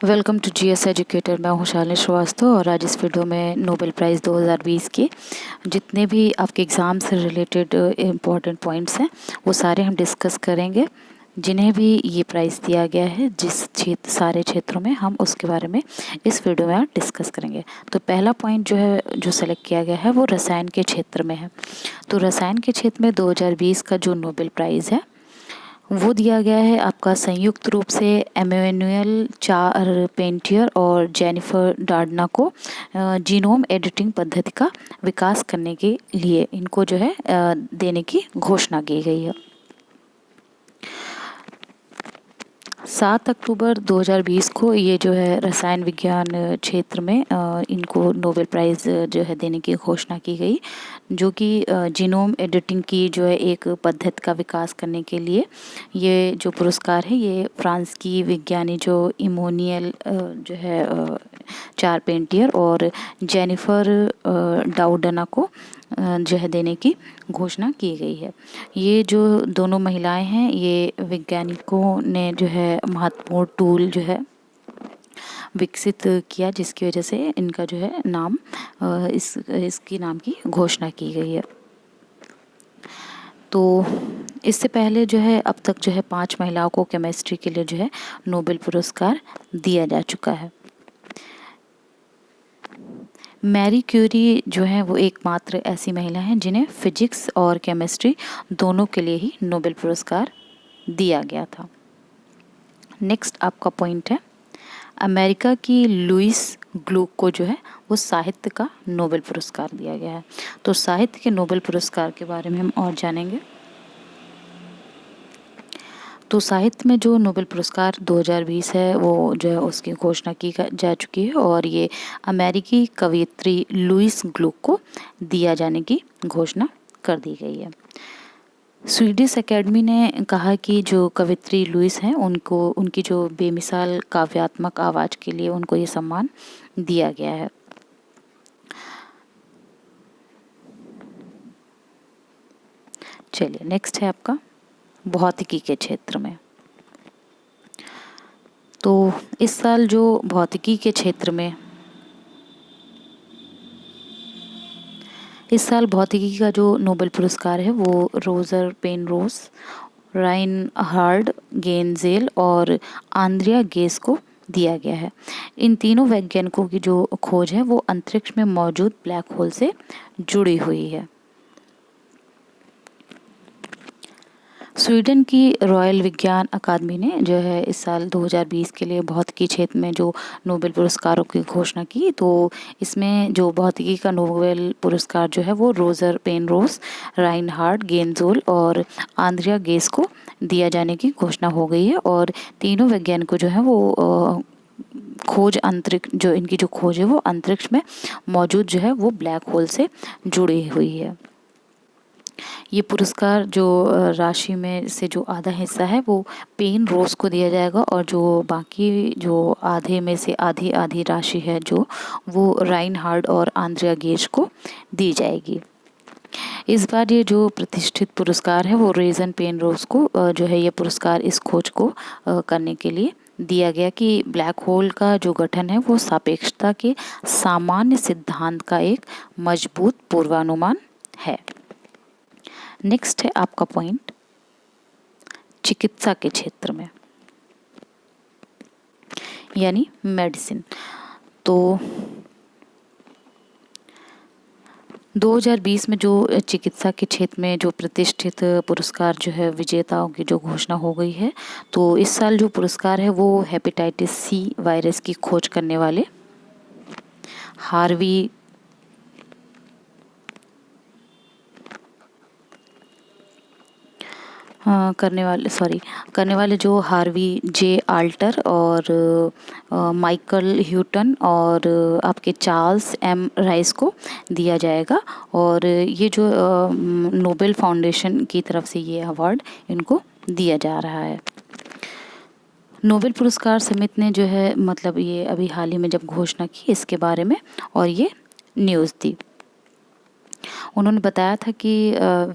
Welcome to GS educator. मैं हूँ शालिनी श्रीवास्तव और आज इस वीडियो में नोबेल प्राइज़ 2020 के जितने भी आपके एग्ज़ाम से रिलेटेड इम्पोर्टेंट पॉइंट्स हैं वो सारे हम डिस्कस करेंगे। जिन्हें भी ये प्राइज़ दिया गया है जिस सारे क्षेत्रों में हम उसके बारे में इस वीडियो में डिस्कस करेंगे। तो पहला पॉइंट जो है जो सेलेक्ट किया गया है वो रसायन के क्षेत्र में है। तो रसायन के क्षेत्र में 2020 का जो नोबेल प्राइज़ है वो दिया गया है आपका संयुक्त रूप से एमेनुअल चारपेंटियर और जेनिफर डार्डना को जीनोम एडिटिंग पद्धति का विकास करने के लिए इनको जो है देने की घोषणा की गई है। 7 अक्टूबर 2020 को ये जो है रसायन विज्ञान क्षेत्र में इनको नोबेल प्राइज़ जो है देने की घोषणा की गई, जो कि जीनोम एडिटिंग की जो है एक पद्धति का विकास करने के लिए ये जो पुरस्कार है ये फ्रांस की विज्ञानी जो इमोनियल जो है चारपेंटियर और जेनिफर डाउडना को जो है देने की घोषणा की गई है। ये जो दोनों महिलाएं हैं ये वैज्ञानिकों ने जो है महत्वपूर्ण टूल जो है विकसित किया जिसकी वजह से इनका जो है नाम इसकी नाम की घोषणा की गई है। तो इससे पहले जो है अब तक जो है 5 महिलाओं को केमिस्ट्री के लिए जो है नोबेल पुरस्कार दिया जा चुका है। मैरी क्यूरी जो है वो एकमात्र ऐसी महिला हैं जिन्हें फिजिक्स और केमिस्ट्री दोनों के लिए ही नोबेल पुरस्कार दिया गया था। नेक्स्ट आपका पॉइंट है अमेरिका की लुइस ग्लूक को जो है वो साहित्य का नोबेल पुरस्कार दिया गया है। तो साहित्य के नोबेल पुरस्कार के बारे में हम और जानेंगे। तो साहित्य में जो नोबेल पुरस्कार 2020 है वो जो है उसकी घोषणा की जा चुकी है और ये अमेरिकी कवयित्री लुइस ग्लूक को दिया जाने की घोषणा कर दी गई है। स्वीडिश एकेडमी ने कहा कि जो कवयित्री लुइस हैं उनको उनकी जो बेमिसाल काव्यात्मक आवाज़ के लिए उनको ये सम्मान दिया गया है। चलिए नेक्स्ट है आपका भौतिकी के क्षेत्र में। तो इस साल जो भौतिकी के क्षेत्र में इस साल भौतिकी का जो नोबेल पुरस्कार है वो रोजर पेनरोज, राइनहार्ड गेंजेल और आंद्रिया गेस को दिया गया है। इन तीनों वैज्ञानिकों की जो खोज है वो अंतरिक्ष में मौजूद ब्लैक होल से जुड़ी हुई है। स्वीडन की रॉयल विज्ञान अकादमी ने जो है इस साल 2020 के लिए भौतिकी क्षेत्र में जो नोबेल पुरस्कारों की घोषणा की। तो इसमें जो भौतिकी का नोबेल पुरस्कार जो है वो रोजर पेनरोज, राइनहार्ड गेंजोल और आंद्रिया गेस को दिया जाने की घोषणा हो गई है। और तीनों वैज्ञानिकों जो है वो खोज अंतरिक्ष जो इनकी जो खोज है वो अंतरिक्ष में मौजूद जो है वो ब्लैक होल से जुड़ी हुई है। ये पुरस्कार जो राशि में से जो आधा हिस्सा है वो पेन रोज को दिया जाएगा और जो बाकी जो आधे में से आधी आधी राशि है जो वो राइनहार्ड और आंद्रिया गेज को दी जाएगी। इस बार ये जो प्रतिष्ठित पुरस्कार है वो रेजन पेन रोज को जो है ये पुरस्कार इस खोज को करने के लिए दिया गया कि ब्लैक होल का जो गठन है वो सापेक्षता के सामान्य सिद्धांत का एक मजबूत पूर्वानुमान है। नेक्स्ट है आपका पॉइंट चिकित्सा के क्षेत्र में यानी मेडिसिन। तो 2020 में जो चिकित्सा के क्षेत्र में जो प्रतिष्ठित पुरस्कार जो है विजेताओं की जो घोषणा हो गई है। तो इस साल जो पुरस्कार है वो हेपेटाइटिस सी वायरस की खोज करने वाले हार्वी करने वाले जो हार्वी जे आल्टर और माइकल ह्यूटन और आपके चार्ल्स एम राइस को दिया जाएगा। और ये जो नोबेल फाउंडेशन की तरफ से ये अवार्ड इनको दिया जा रहा है। नोबेल पुरस्कार समिति ने जो है मतलब ये अभी हाल ही में जब घोषणा की इसके बारे में और ये न्यूज़ दी। उन्होंने बताया था कि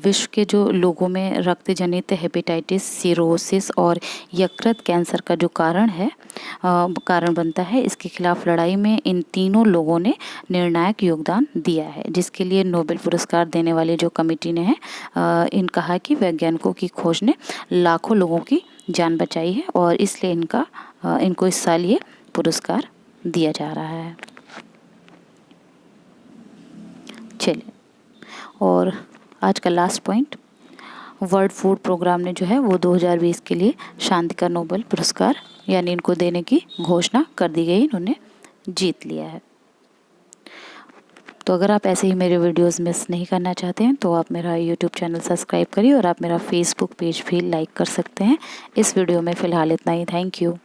विश्व के जो लोगों में रक्त जनित हेपेटाइटिस, सिरोसिस और यकृत कैंसर का जो कारण बनता है, इसके खिलाफ लड़ाई में इन तीनों लोगों ने निर्णायक योगदान दिया है, जिसके लिए नोबेल पुरस्कार देने वाली जो कमेटी ने इन कहा कि वैज्ञानिकों की खोज ने लाखों लोगों की जान बचाई है और इसलिए इनको इस साल ये पुरस्कार दिया जा रहा है। चलिए, और आज का last point, world food programme ने जो है वो 2020 के लिए शांति का नोबेल पुरस्कार यानी इनको देने की घोषणा कर दी गई, इन्होंने जीत लिया है। तो अगर आप ऐसे ही मेरे वीडियोस मिस नहीं करना चाहते हैं तो आप मेरा यूट्यूब चैनल सब्सक्राइब करिए और आप मेरा फेसबुक पेज भी लाइक कर सकते हैं। इस वीडियो में फ़िलहाल इतना ही। Thank you.